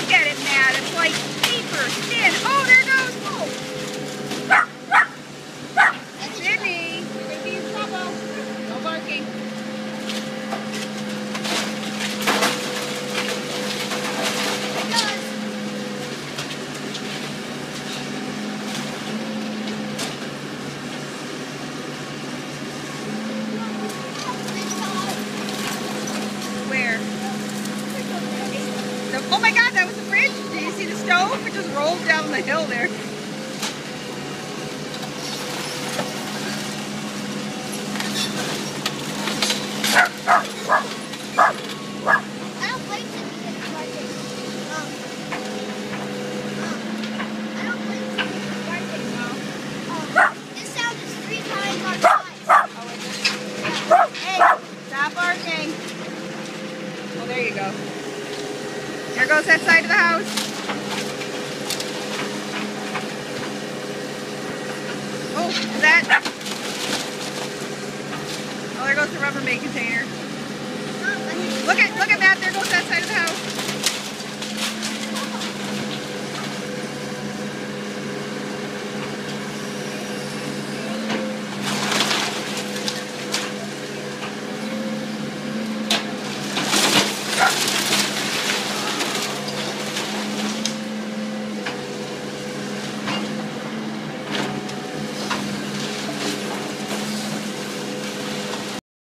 Look at it, Matt. It's like paper thin. Oh, there it goes. Oh. Sydney, you're going to be in trouble. No barking. Where? Oh my God, that was the fridge. Did you see the stove? It just rolled down the hill there. Hey, stop barking. Well, there you go. There goes that side of the house. Oh, is that? Oh, there goes the Rubbermaid container. Look at Matt. There goes that side.